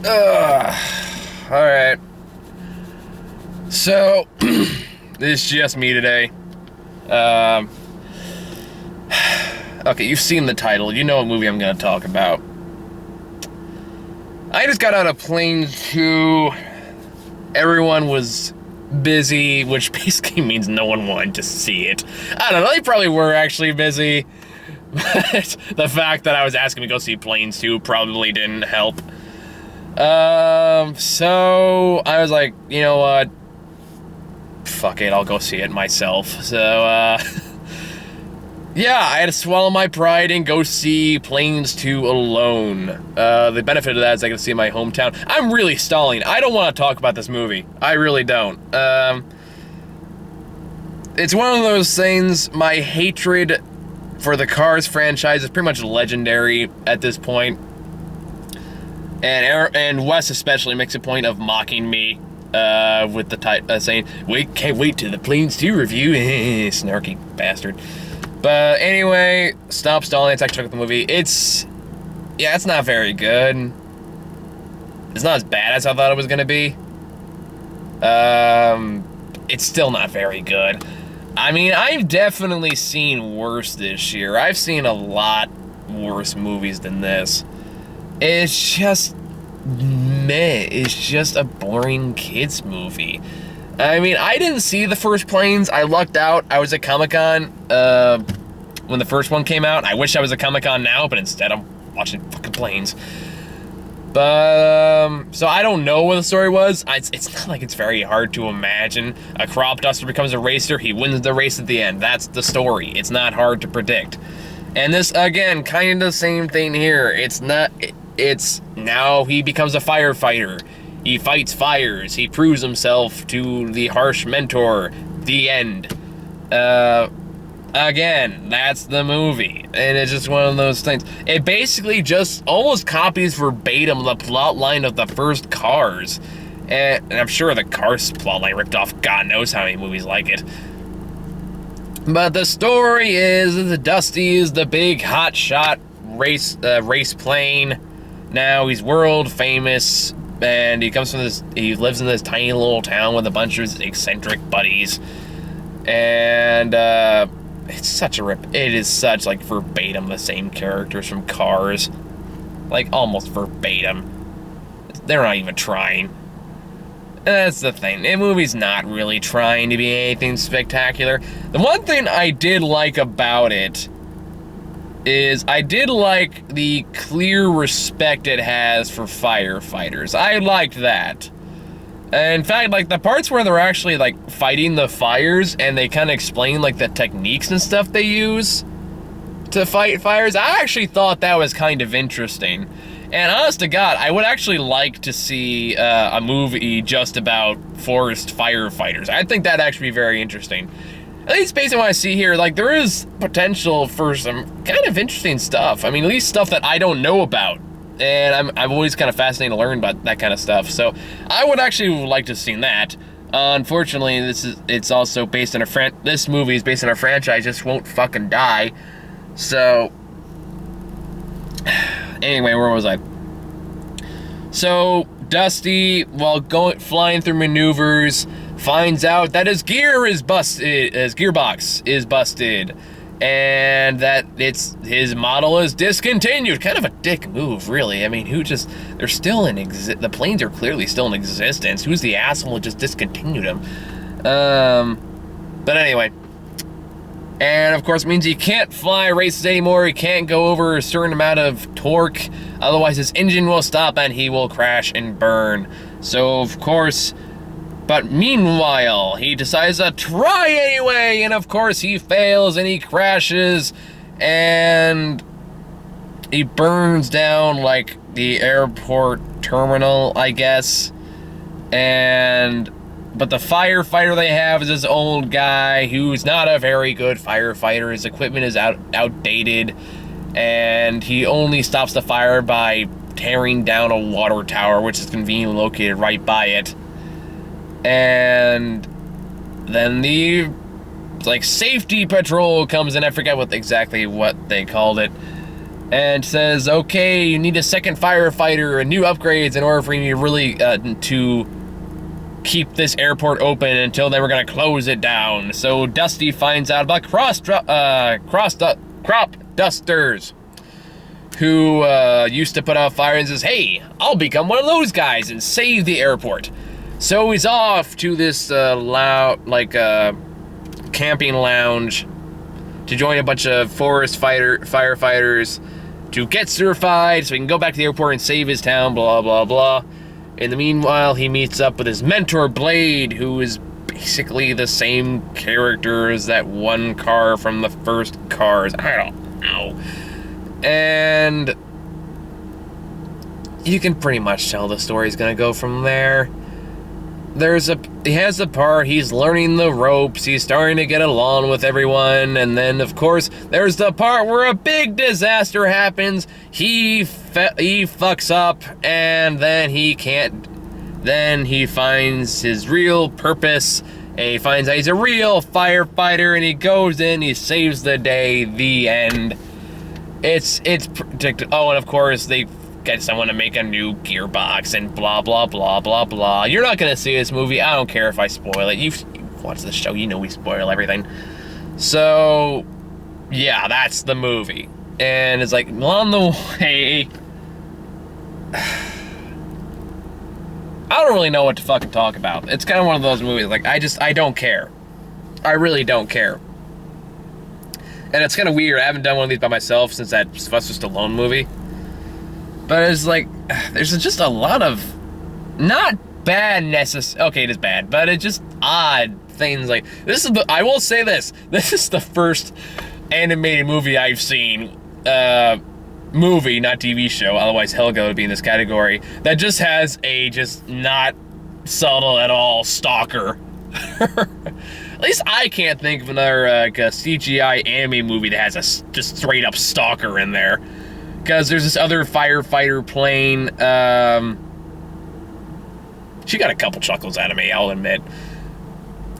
Alright. So, it's just me today. Um, okay, you've seen the title. You know what movie I'm going to talk about. I just got out of Planes 2. Everyone was busy, which basically means no one wanted to see it. I don't know, they probably were actually busy. But the fact that I was asking to go see Planes 2 probably didn't help. So I was like, you know what? Fuck it, I'll go see it myself. So, yeah, I had to swallow my pride and go see Planes 2 alone. The benefit of that is I get to see my hometown. I'm really stalling. I don't want to talk about this movie. I really don't. It's one of those things, my hatred for the Cars franchise is pretty much legendary at this point. And Wes especially makes a point of mocking me with the saying, "Wait, can't wait to the Planes 2 review." Snarky bastard. But anyway, stop stalling. Let's actually check out the movie. It's not very good. It's not as bad as I thought it was gonna be. It's still not very good. I mean, I've definitely seen worse this year. I've seen a lot worse movies than this. It's just meh. It's just a boring kids movie. I mean, I didn't see the first Planes. I lucked out. I was at Comic-Con when the first one came out. I wish I was at Comic-Con now, but instead I'm watching fucking Planes. But, so I don't know what the story was. It's not like it's very hard to imagine. A crop duster becomes a racer. He wins the race at the end. That's the story. It's not hard to predict. And this, again, kind of the same thing here. It's now he becomes a firefighter. He fights fires. He proves himself to the harsh mentor. The end. Again, that's the movie. And it's just one of those things. It basically just almost copies verbatim the plot line of the first Cars. And I'm sure the Cars plotline ripped off God knows how many movies like it. But the story is that Dusty is the big hotshot race plane. Now he's world famous, and he lives in this tiny little town with a bunch of eccentric buddies. And it's such a rip. It is such like verbatim the same characters from Cars, like almost verbatim. They're not even trying. That's the thing. The movie's not really trying to be anything spectacular. The one thing I did like about it is I did like the clear respect it has for firefighters. I liked that. In fact, like the parts where they're actually like fighting the fires and they kind of explain like the techniques and stuff they use to fight fires, I actually thought that was kind of interesting. And honest to God, I would actually like to see a movie just about forest firefighters. I think that'd actually be very interesting. At least based on what I see here, like there is potential for some kind of interesting stuff. I mean, at least stuff that I don't know about. And I'm always kind of fascinated to learn about that kind of stuff. So I would actually like to have seen that. Unfortunately, it's also based on this movie is based on a franchise just won't fucking die. So anyway, where was I? So Dusty, while flying through maneuvers, finds out that his gearbox is busted, and that his model is discontinued. Kind of a dick move, really. I mean, they're still the planes are clearly still in existence. Who's the asshole who just discontinued them? But anyway. And of course, it means he can't fly races anymore. He can't go over a certain amount of torque. Otherwise, his engine will stop and he will crash and burn. So, of course, but meanwhile, he decides to try anyway. And of course, he fails and he crashes. And he burns down, like, the airport terminal, I guess. But the firefighter they have is this old guy who's not a very good firefighter. His equipment is outdated, and he only stops the fire by tearing down a water tower, which is conveniently located right by it. And then the safety patrol comes in. I forget exactly what they called it. and says, okay, you need a second firefighter and new upgrades in order for you to really to keep this airport open. Until then, we're gonna close it down. So Dusty finds out about crop dusters who used to put out fire, and says, hey, I'll become one of those guys and save the airport. So he's off to this camping lounge to join a bunch of forest firefighters to get certified so he can go back to the airport and save his town, blah, blah, blah. In the meanwhile, he meets up with his mentor, Blade, who is basically the same character as that one car from the first Cars. I don't know. And you can pretty much tell the story's gonna go from there. He has a part, he's learning the ropes, he's starting to get along with everyone, and then, of course, there's the part where a big disaster happens, he fucks up, and then he finds his real purpose, and he finds out he's a real firefighter, and he goes in, he saves the day, the end. It's predicted. Oh, and of course, they get someone to make a new gearbox and blah, blah, blah, blah, blah. You're not going to see this movie. I don't care if I spoil it. You've watched the show. You know we spoil everything. So, yeah, that's the movie. And it's like, along the way, I don't really know what to fucking talk about. It's kind of one of those movies. Like, I don't care. I really don't care. And it's kind of weird. I haven't done one of these by myself since that Sylvester Stallone movie. But it's like, there's just a lot of not bad okay, it is bad, but it's just odd things. Like, I will say this is the first animated movie I've seen, movie, not TV show, otherwise Helga would be in this category, that just has a just not subtle at all stalker. At least I can't think of another CGI anime movie that has a just straight up stalker in there. Because there's this other firefighter plane, she got a couple chuckles out of me, I'll admit,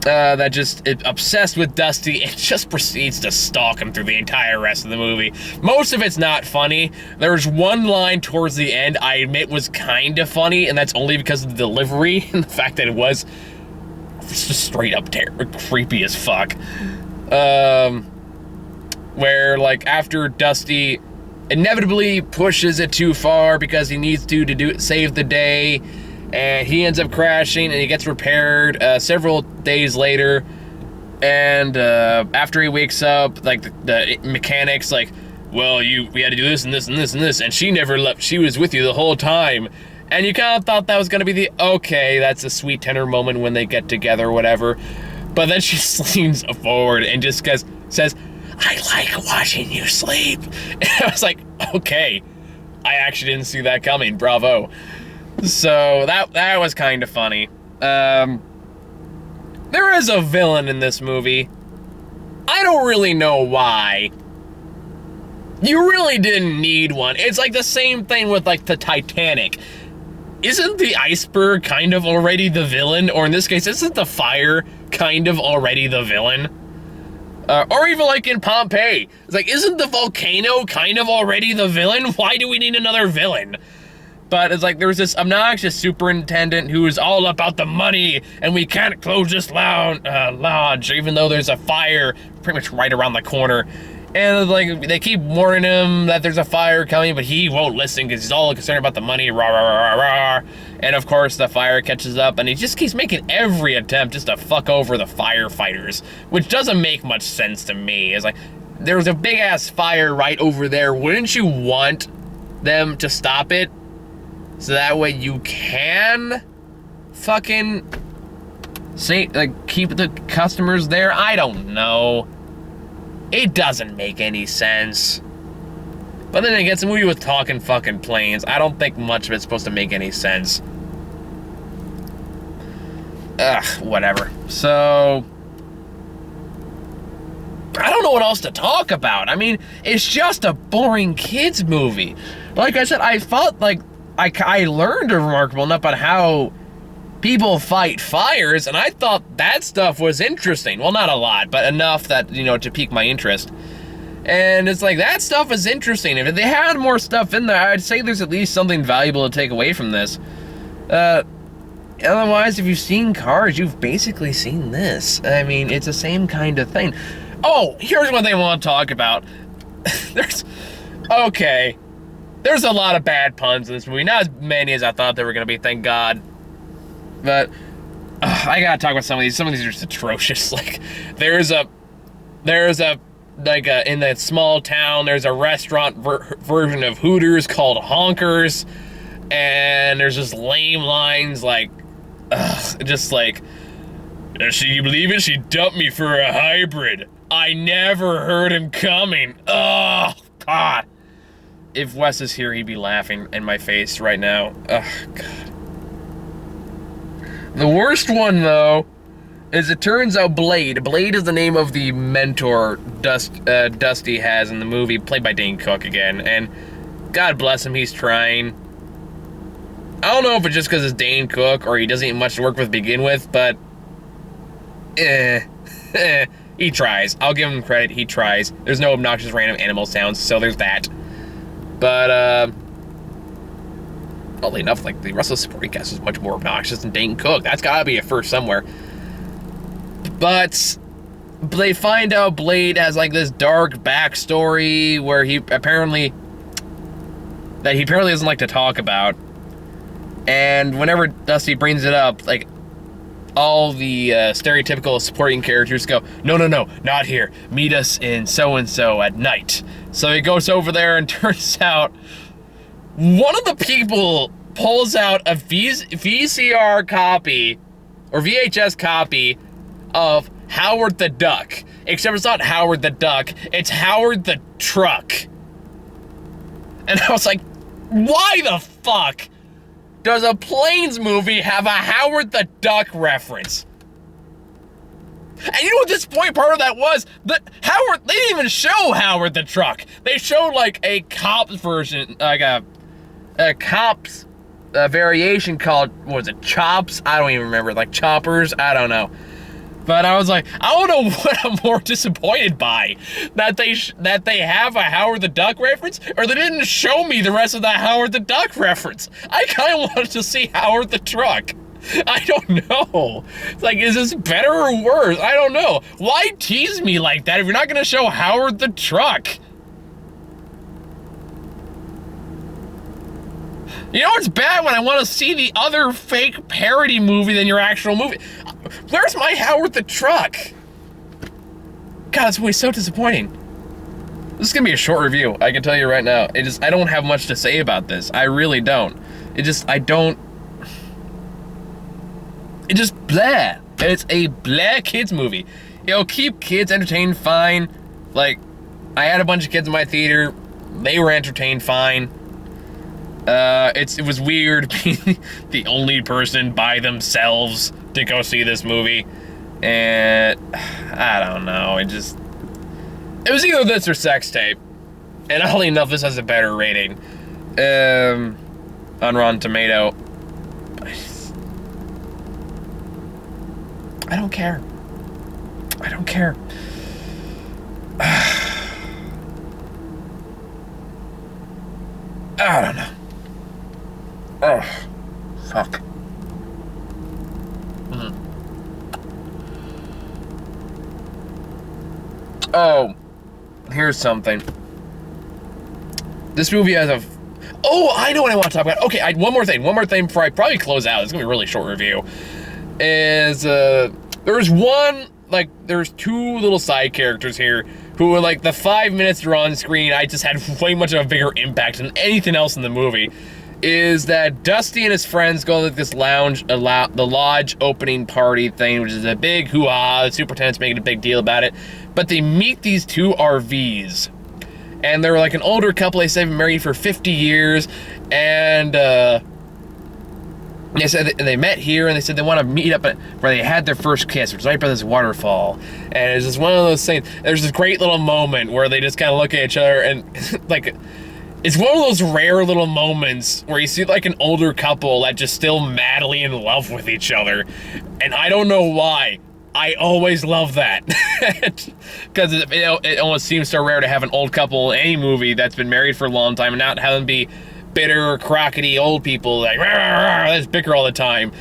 that just obsessed with Dusty and just proceeds to stalk him through the entire rest of the movie. Most of it's not funny. There's one line towards the end I admit was kind of funny, and that's only because of the delivery and the fact that it was just straight up creepy as fuck. Where, like, after Dusty inevitably pushes it too far because he needs to save the day, and he ends up crashing and he gets repaired several days later, and after he wakes up, like, the mechanic's like, well, we had to do this and this and this and this, and she never left, she was with you the whole time. And you kind of thought that was going to be okay, that's a sweet tender moment when they get together or whatever. But then she leans forward and just says, I like watching you sleep. And I was like, okay, I actually didn't see that coming, bravo. So that was kind of funny. There is a villain in this movie. I don't really know why. You really didn't need one. It's like the same thing with, like, the Titanic. Isn't the iceberg kind of already the villain? Or in this case, isn't the fire kind of already the villain? Or even like in Pompeii. It's like, isn't the volcano kind of already the villain? Why do we need another villain? But it's like, there's this obnoxious superintendent who is all about the money, and we can't close this lodge, even though there's a fire pretty much right around the corner. And like, they keep warning him that there's a fire coming, but he won't listen because he's all concerned about the money, rah, rah, rah, rah. And of course, the fire catches up, and he just keeps making every attempt just to fuck over the firefighters, which doesn't make much sense to me. It's like, there's a big-ass fire right over there. Wouldn't you want them to stop it? So that way you can fucking keep the customers there? I don't know. It doesn't make any sense. But then again, it's a movie with talking fucking planes. I don't think much of it's supposed to make any sense. Ugh, whatever. So, I don't know what else to talk about. I mean, it's just a boring kids movie. Like I said, I felt like I learned a remarkable enough about how people fight fires, and I thought that stuff was interesting. Well, not a lot, but enough that, you know, to pique my interest. And it's like, that stuff is interesting. If they had more stuff in there, I'd say there's at least something valuable to take away from this. Otherwise, if you've seen Cars, you've basically seen this. I mean, it's the same kind of thing. Oh, here's one thing I want to talk about. There's a lot of bad puns in this movie. Not as many as I thought there were going to be, thank God. But I gotta talk about some of these. Some of these are just atrocious. Like, in that small town, there's a restaurant version of Hooters called Honkers, and there's just lame lines like, just like, "Can you believe it? She dumped me for a hybrid. I never heard him coming." Oh, God. If Wes is here, he'd be laughing in my face right now. Oh, God. The worst one, though, is it turns out Blade is the name of the mentor Dusty has in the movie, played by Dane Cook again, and God bless him, he's trying. I don't know if it's just because it's Dane Cook or he doesn't have much to work with to begin with, but he tries. I'll give him credit, he tries. There's no obnoxious random animal sounds, so there's that. But, oddly enough, like, the rest of the supporting cast is much more obnoxious than Dane Cook. That's gotta be a first somewhere. But they find out Blade has, like, this dark backstory where he apparently doesn't like to talk about. And whenever Dusty brings it up, like, all the stereotypical supporting characters go, no, not here. Meet us in so-and-so at night. So he goes over there and turns out one of the people pulls out a VCR copy, or VHS copy, of Howard the Duck. Except it's not Howard the Duck, it's Howard the Truck. And I was like, why the fuck does a Planes movie have a Howard the Duck reference? And you know what this point part of that was? They didn't even show Howard the Truck. They showed, like, a cop's version, like a cop's variation called, what was it, Chops? I don't even remember, like Choppers? I don't know. But I was like, I don't know what I'm more disappointed by. That they have a Howard the Duck reference, or they didn't show me the rest of that Howard the Duck reference. I kind of wanted to see Howard the Truck. I don't know. It's like, is this better or worse? I don't know. Why tease me like that if you're not going to show Howard the Truck? You know what's bad? When I want to see the other fake parody movie than your actual movie. Where's my Howard the Truck? God, this movie's so disappointing. This is gonna be a short review, I can tell you right now. I don't have much to say about this. I really don't. It's just blah. It's a blah kids movie. It'll keep kids entertained fine. Like, I had a bunch of kids in my theater. They were entertained fine. It was weird being the only person by themselves to go see this movie, and I don't know, it was either this or Sex Tape, and oddly enough, this has a better rating, on Rotten Tomato. I don't care. I don't care. I don't know. Oh, fuck. Oh, here's something. This movie has oh, I know what I want to talk about. Okay, one more thing before I probably close out. It's gonna be a really short review. There's two little side characters here who were, like, the 5 minutes they're on screen, I just had way much of a bigger impact than anything else in the movie. Is that Dusty and his friends go to this lounge, the lodge opening party thing, which is a big hoo-ha. The superintendent's making a big deal about it. But they meet these two RVs. And they're like an older couple. They say they've been married for 50 years. And they said they met here, and they said they want to meet up at where they had their first kiss, which is right by this waterfall. And it's just one of those things. There's this great little moment where they just kind of look at each other and, like, it's one of those rare little moments where you see, like, an older couple that just still madly in love with each other. And I don't know why, I always love that. Because it almost seems so rare to have an old couple in any movie that's been married for a long time and not have them be bitter, crockety old people like, rah, rah, rah, let's bicker all the time.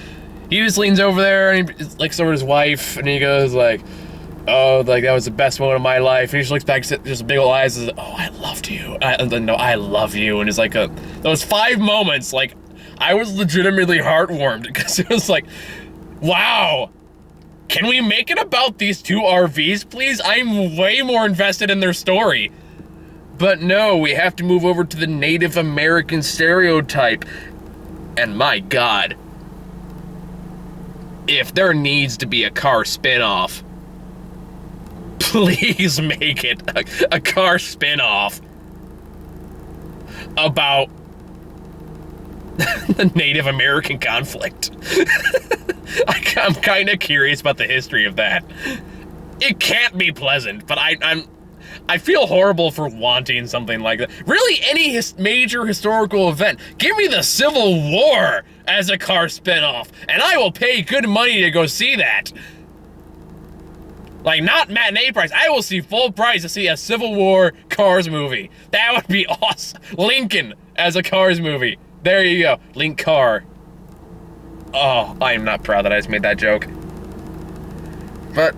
He just leans over there and he looks over his wife and he goes like, oh, like that was the best moment of my life. And he just looks back, just big old eyes, and says, oh, I loved you. I love you. And it's like those 5 moments, like I was legitimately heartwarmed because it was like, wow. Can we make it about these 2 RVs, please? I'm way more invested in their story. But no, we have to move over to the Native American stereotype. And my God, if there needs to be a car spinoff, please make it a car spinoff about the Native American conflict. I'm kind of curious about the history of that. It can't be pleasant, but I feel horrible for wanting something like that. Really, any major historical event. Give me the Civil War as a car spinoff, and I will pay good money to go see that. Like, not matinee price. I will see full price to see a Civil War Cars movie. That would be awesome. Lincoln as a Cars movie. There you go. Link Car. Oh, I am not proud that I just made that joke. But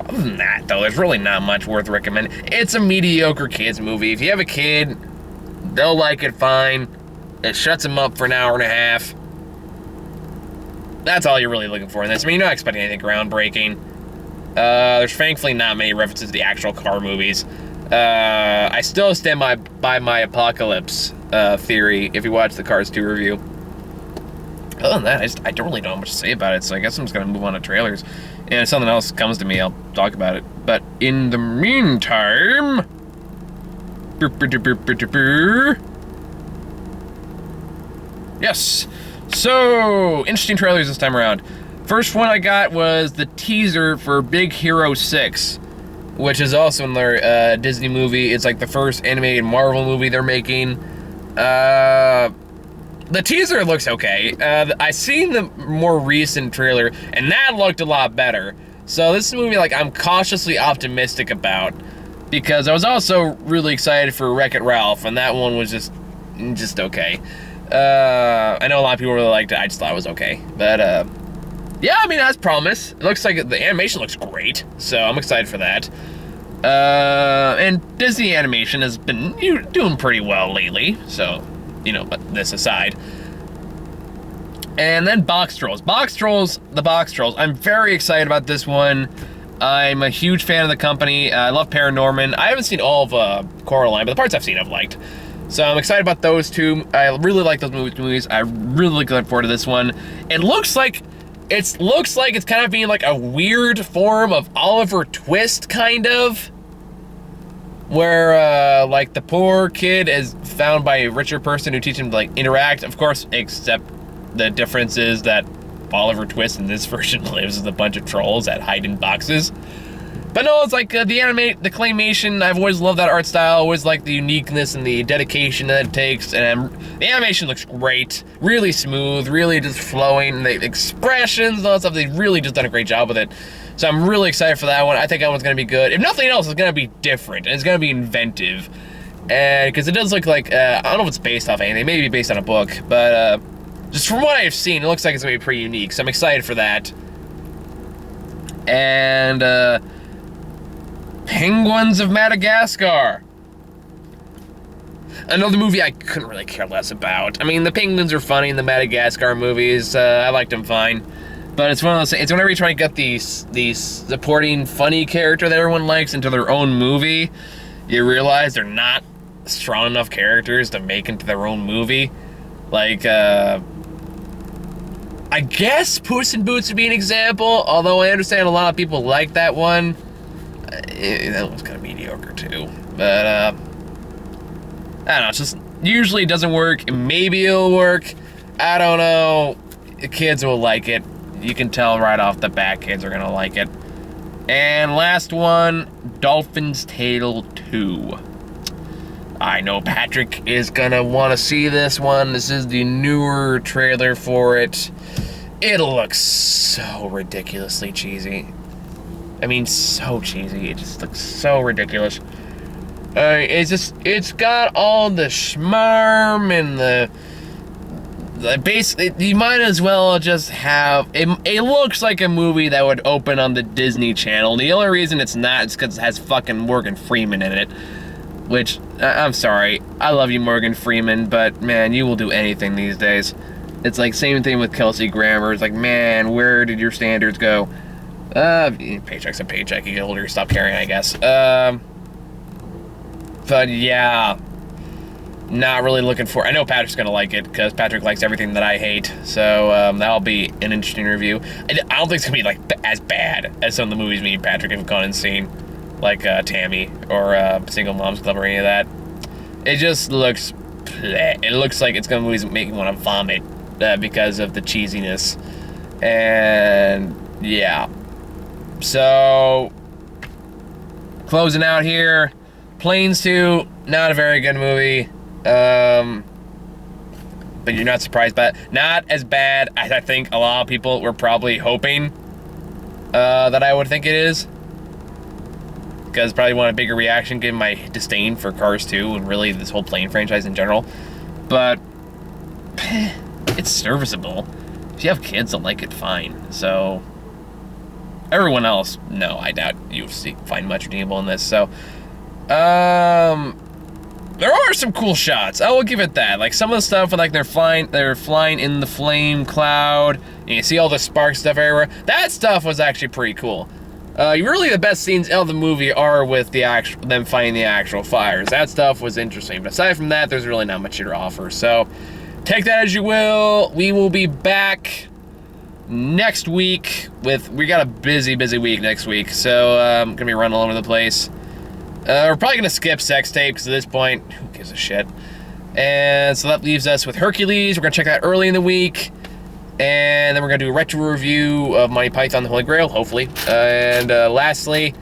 other than that, though, there's really not much worth recommending. It's a mediocre kids movie. If you have a kid, they'll like it fine. It shuts them up for an hour and a half. That's all you're really looking for in this. I mean, you're not expecting anything groundbreaking. There's thankfully not many references to the actual car movies. I still stand by my Apocalypse theory if you watch the Cars 2 review. Other than that, I don't really know much to say about it, so I guess I'm just going to move on to trailers. And if something else comes to me, I'll talk about it. But in the meantime... Yes! So, interesting trailers this time around. First one I got was the teaser for Big Hero 6, which is also another Disney movie. It's like the first animated Marvel movie they're making. The teaser looks okay. I seen the more recent trailer, and that looked a lot better. So this is a movie like I'm cautiously optimistic about, because I was also really excited for Wreck-It Ralph, and that one was just okay. I know a lot of people really liked it. I just thought it was okay. But yeah, I mean, it has promise. It looks like the animation looks great, so I'm excited for that. And Disney animation has been doing pretty well lately, so, you know, this aside. And then Box Trolls. The Box Trolls. I'm very excited about this one. I'm a huge fan of the company. I love Paranorman. I haven't seen all of Coraline, but the parts I've seen I've liked. So I'm excited about those two. I really like those movies. I really looking forward to this one. It looks like it's kind of being like a weird form of Oliver Twist, kind of. Where, like, the poor kid is found by a richer person who teaches him to, like, interact. Of course, except the difference is that Oliver Twist in this version lives with a bunch of trolls that hide in boxes. But no, it's like the claymation. I've always loved that art style. Always liked the uniqueness and the dedication that it takes. And the animation looks great. Really smooth, really just flowing. The expressions and all that stuff, they've really just done a great job with it. So I'm really excited for that one. I think that one's going to be good. If nothing else, it's going to be different. And it's going to be inventive. And because it does look like, I don't know if it's based off anything. Maybe based on a book. But just from what I've seen, it looks like it's going to be pretty unique. So I'm excited for that. And Penguins of Madagascar. Another movie I couldn't really care less about. I mean, the penguins are funny in the Madagascar movies. I liked them fine. But it's one of those things, it's whenever you try to get these supporting funny character that everyone likes into their own movie, you realize they're not strong enough characters to make into their own movie. Like, I guess Puss in Boots would be an example, although I understand a lot of people like that one. That one's kind of mediocre too. But, I don't know, it's just, usually it doesn't work. Maybe it'll work. I don't know. The kids will like it. You can tell right off the bat kids are gonna like it. And last one, Dolphin's Tale 2. I know Patrick is gonna want to see this one. This is the newer trailer for it. it looks so ridiculously cheesy. I mean, so cheesy. It just looks so ridiculous. It's got all the schmarm and the basically, you might as well just have, it looks like a movie that would open on the Disney Channel. The only reason it's not is because it has fucking Morgan Freeman in it. Which, I'm sorry, I love you, Morgan Freeman, but man, you will do anything these days. It's like, same thing with Kelsey Grammer. It's like, man, where did your standards go? Paycheck's a paycheck. You get older, stop caring, I guess. But yeah, not really looking for. I know Patrick's gonna like it because Patrick likes everything that I hate. So that'll be an interesting review. I don't think it's gonna be like as bad as some of the movies me and Patrick have gone and seen, like Tammy or Single Moms Club or any of that. It just looks. It looks like it's gonna make me want to vomit because of the cheesiness, and yeah. So closing out here, Planes 2, not a very good movie. But you're not surprised by it. Not as bad as I think a lot of people were probably hoping that I would think it is. Because probably want a bigger reaction given my disdain for Cars 2 and really this whole plane franchise in general. But it's serviceable. If you have kids, they'll like it fine. So everyone else, no, I doubt you'll find much redeemable in this. So there are some cool shots. I will give it that. Like some of the stuff, like they're flying in the flame cloud. And you see all the spark stuff everywhere. That stuff was actually pretty cool. Really, the best scenes of the movie are with them fighting the actual fires. That stuff was interesting. But aside from that, there's really not much here to offer. So take that as you will. We will be back next week we got a busy week next week. So I'm gonna be running all over the place. We're probably gonna skip Sex Tape because at this point, who gives a shit? And so that leaves us with Hercules. We're gonna check that early in the week. And then we're gonna do a retro review of Monty Python the Holy Grail, hopefully. And lastly,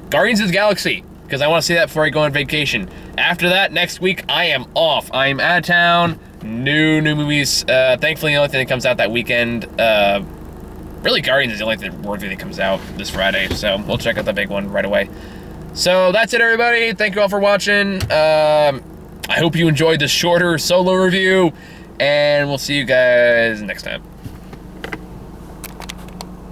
Guardians of the Galaxy, because I want to see that before I go on vacation. After that, next week, I am off. I am out of town. New movies. Thankfully, the only thing that comes out that weekend, really Guardians is the only thing worthy that comes out this Friday. So we'll check out the big one right away. So that's it, everybody. Thank you all for watching. I hope you enjoyed this shorter solo review, and we'll see you guys next time.